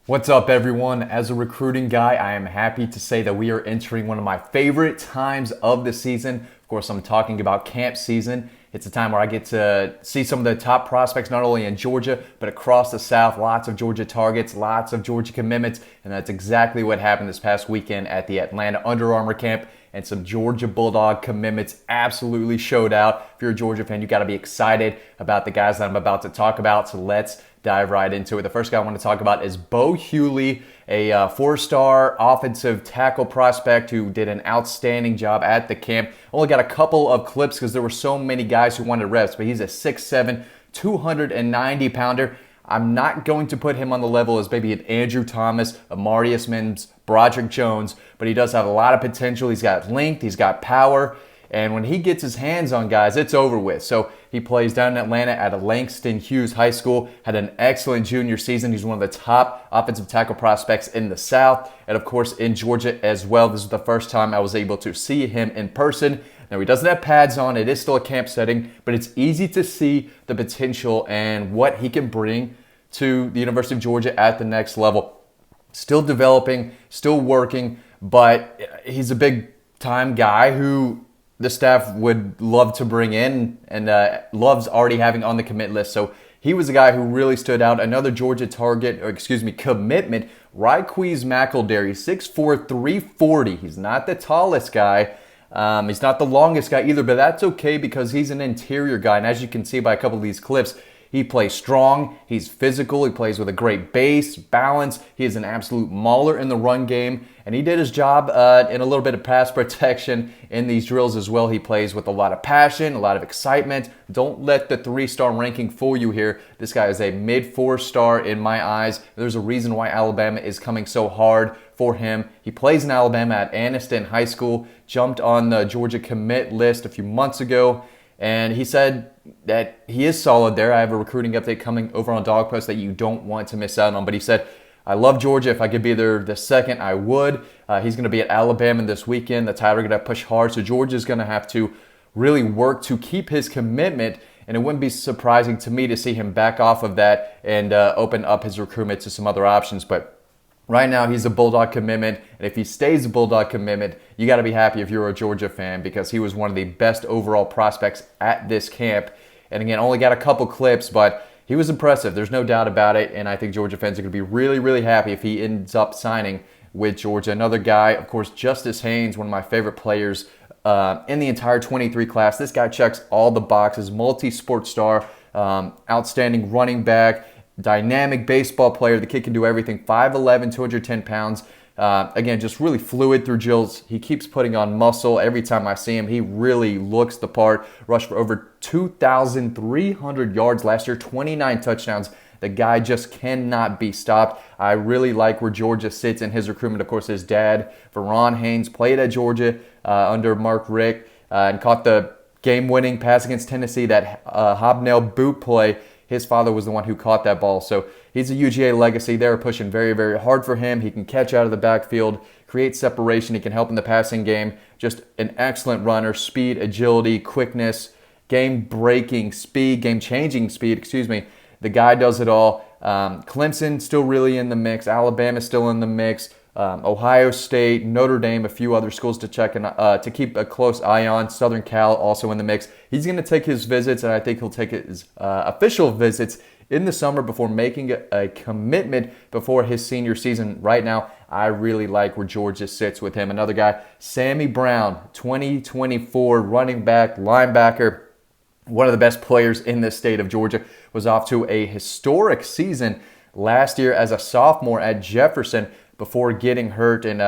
What's up, everyone? As a recruiting guy, I am happy to say that we are entering one of my favorite times of the season. Of course, I'm talking about camp season. It's a time where I get to see some of the top prospects, not only in Georgia, but across the South. Lots of Georgia targets, lots of Georgia commitments, and that's exactly what happened this past weekend at the Atlanta Under Armour camp. And some Georgia Bulldog commitments absolutely showed out. If you're a Georgia fan, you got to be excited about the guys that I'm about to talk about. So let's dive right into it. The first guy I want to talk about is Beau Hewley, a four-star offensive tackle prospect who did an outstanding job at the camp. Only got a couple of clips because there were so many guys who wanted reps, but he's a 6'7", 290-pounder. I'm not going to put him on the level as maybe an Andrew Thomas, a Marius Mims, Broderick Jones, but he does have a lot of potential. He's got length, he's got power, and when he gets his hands on guys, it's over with. So he plays down in Atlanta at Langston Hughes High School, had an excellent junior season. He's one of the top offensive tackle prospects in the South, and of course in Georgia as well. This is the first time I was able to see him in person. Now, he doesn't have pads on. It is still a camp setting, but it's easy to see the potential and what he can bring to the University of Georgia at the next level. Still developing, still working, but he's a big-time guy who the staff would love to bring in and loves already having on the commit list. So he was a guy who really stood out. Another Georgia commitment, Rodrigo McElderry, 6'4", 340. He's not the tallest guy. He's not the longest guy either, but that's okay because he's an interior guy. And as you can see by a couple of these clips, he plays strong, he's physical, he plays with a great base, balance. He is an absolute mauler in the run game, and he did his job in a little bit of pass protection in these drills as well. He plays with a lot of passion, a lot of excitement. Don't let the 3-star ranking fool you here. This guy is a mid-4-star in my eyes. There's a reason why Alabama is coming so hard for him. He plays in Alabama at Anniston High School, jumped on the Georgia commit list a few months ago, and he said that he is solid there. I have a recruiting update coming over on DAWGSTRUCTION that you don't want to miss out on. But he said, I love Georgia. If I could be there the second, I would. He's going to be at Alabama this weekend. The Tide are going to push hard. So Georgia's going to have to really work to keep his commitment. And it wouldn't be surprising to me to see him back off of that and open up his recruitment to some other options. But right now, he's a Bulldog commitment, and if he stays a Bulldog commitment, you got to be happy if you're a Georgia fan because he was one of the best overall prospects at this camp. And again, only got a couple clips, but he was impressive. There's no doubt about it, and I think Georgia fans are going to be really, really happy if he ends up signing with Georgia. Another guy, of course, Justice Haynes, one of my favorite players in the entire 23 class. This guy checks all the boxes, multi-sport star, outstanding running back, dynamic baseball player. The kid can do everything. 5'11", 210 pounds. Again, just really fluid through drills. He keeps putting on muscle. Every time I see him, he really looks the part. Rushed for over 2,300 yards last year, 29 touchdowns. The guy just cannot be stopped. I really like where Georgia sits in his recruitment. Of course, his dad, Veron Haynes, played at Georgia under Mark Richt and caught the game-winning pass against Tennessee, that hobnail boot play. His father was the one who caught that ball. So he's a UGA legacy. They're pushing very, very hard for him. He can catch out of the backfield, create separation. He can help in the passing game. Just an excellent runner. Speed, agility, quickness, game-breaking speed, game-changing speed, The guy does it all. Clemson still really in the mix. Alabama still in the mix. Ohio State, Notre Dame, a few other schools to check and to keep a close eye on. Southern Cal also in the mix. He's going to take his visits, and I think he'll take his official visits in the summer before making a commitment before his senior season. Right now, I really like where Georgia sits with him. Another guy, Sammy Brown, 2024 running back, linebacker. One of the best players in the state of Georgia, was off to a historic season last year as a sophomore at Jefferson before getting hurt and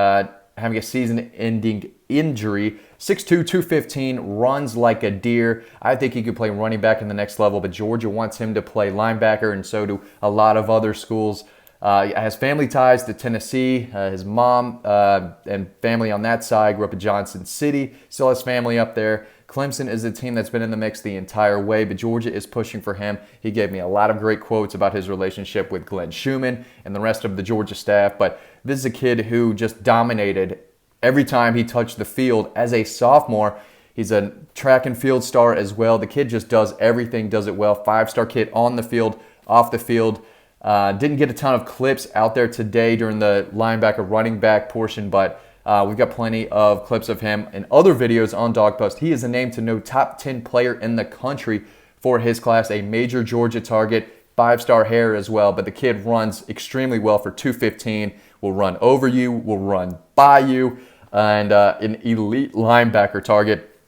having a season-ending injury. 6'2", 215, runs like a deer. I think he could play running back in the next level, but Georgia wants him to play linebacker, and so do a lot of other schools. Has family ties to Tennessee. His mom and family on that side grew up in Johnson City. Still has family up there. Clemson is a team that's been in the mix the entire way, but Georgia is pushing for him. He gave me a lot of great quotes about his relationship with Glenn Schumann and the rest of the Georgia staff, but this is a kid who just dominated every time he touched the field as a sophomore. He's a track and field star as well. The kid just does everything, does it well. 5-star kid on the field, off the field. Didn't get a ton of clips out there today during the linebacker running back portion, but we've got plenty of clips of him in other videos on Dog Post. He is a name to know top 10 player in the country for his class, a major Georgia target, 5-star hair as well, but the kid runs extremely well for 215, will run over you, will run by you, and an elite linebacker target,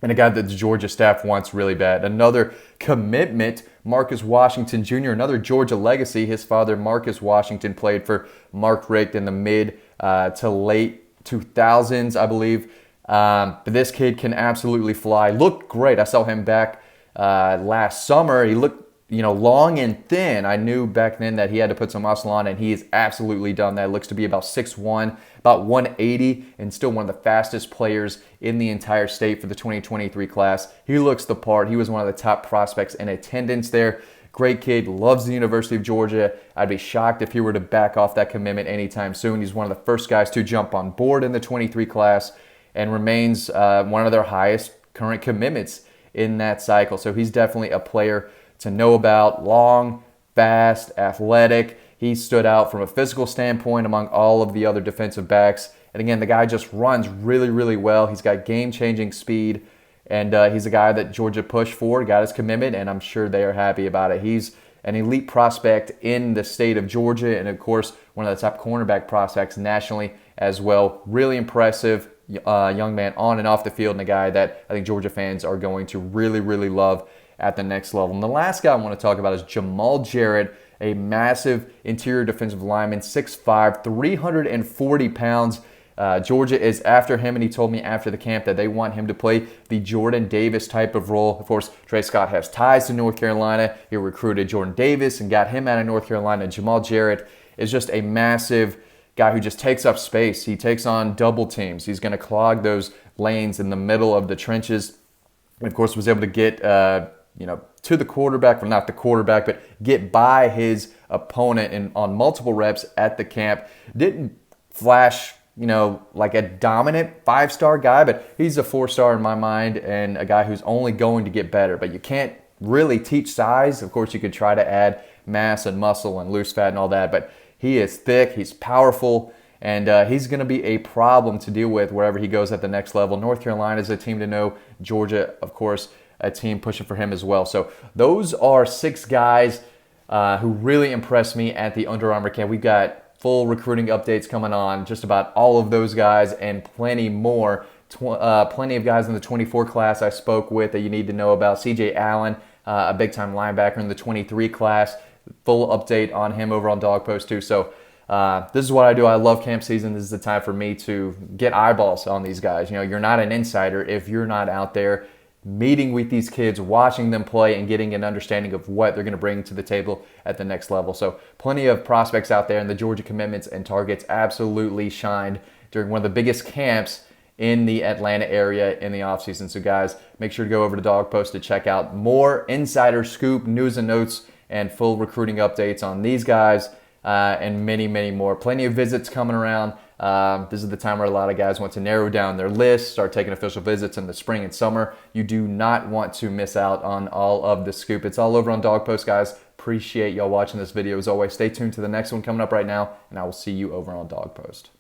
and a guy that the Georgia staff wants really bad. Another commitment, Marcus Washington Jr., another Georgia legacy. His father, Marcus Washington, played for Mark Richt in the mid to late 2000s, I believe. But this kid can absolutely fly. Looked great. I saw him back last summer. He looked, long and thin. I knew back then that he had to put some muscle on, and he has absolutely done that. Looks to be about 6'1", about 180, and still one of the fastest players in the entire state for the 2023 class. He looks the part. He was one of the top prospects in attendance there. Great kid, loves the University of Georgia. I'd be shocked if he were to back off that commitment anytime soon. He's one of the first guys to jump on board in the 23 class and remains one of their highest current commitments in that cycle. So he's definitely a player to know about. Long, fast, athletic. He stood out from a physical standpoint among all of the other defensive backs. And again, the guy just runs really, really well. He's got game-changing speed, and he's a guy that Georgia pushed for, got his commitment, and I'm sure they are happy about it. He's an elite prospect in the state of Georgia, and of course, one of the top cornerback prospects nationally as well. Really impressive young man on and off the field, and a guy that I think Georgia fans are going to really, really love at the next level. And the last guy I want to talk about is Jamal Jarrett, a massive interior defensive lineman, 6'5", 340 pounds. Georgia is after him, and he told me after the camp that they want him to play the Jordan Davis type of role. Of course, Trey Scott has ties to North Carolina. He recruited Jordan Davis and got him out of North Carolina. Jamal Jarrett is just a massive guy who just takes up space. He takes on double teams. He's going to clog those lanes in the middle of the trenches. And of course, was able to get to the quarterback, well, not the quarterback, but get by his opponent on multiple reps at the camp. Didn't flash, like a dominant 5-star guy, but he's a 4-star in my mind, and a guy who's only going to get better. But you can't really teach size. Of course, you could try to add mass and muscle and loose fat and all that, but he is thick, he's powerful, and he's going to be a problem to deal with wherever he goes at the next level. North Carolina is a team to know. Georgia, of course, a team pushing for him as well. So those are 6 guys who really impressed me at the Under Armour camp. We've got full recruiting updates coming on just about all of those guys and plenty more. Plenty of guys in the 24 class I spoke with that you need to know about. CJ Allen, a big-time linebacker in the 23 class. Full update on him over on Dog Post too. So this is what I do. I love camp season. This is the time for me to get eyeballs on these guys. You're not an insider if you're not out there meeting with these kids, watching them play, and getting an understanding of what they're going to bring to the table at the next level. So plenty of prospects out there, and the Georgia commitments and targets absolutely shined during one of the biggest camps in the Atlanta area in the offseason. So guys, make sure to go over to Dog Post to check out more insider scoop, news and notes, and full recruiting updates on these guys and many, many more. Plenty of visits coming around. This is the time where a lot of guys want to narrow down their list, start taking official visits in the spring and summer. You do not want to miss out on all of the scoop. It's all over on Dog Post, guys. Appreciate y'all watching this video. As always, stay tuned to the next one coming up right now, and I will see you over on Dog Post.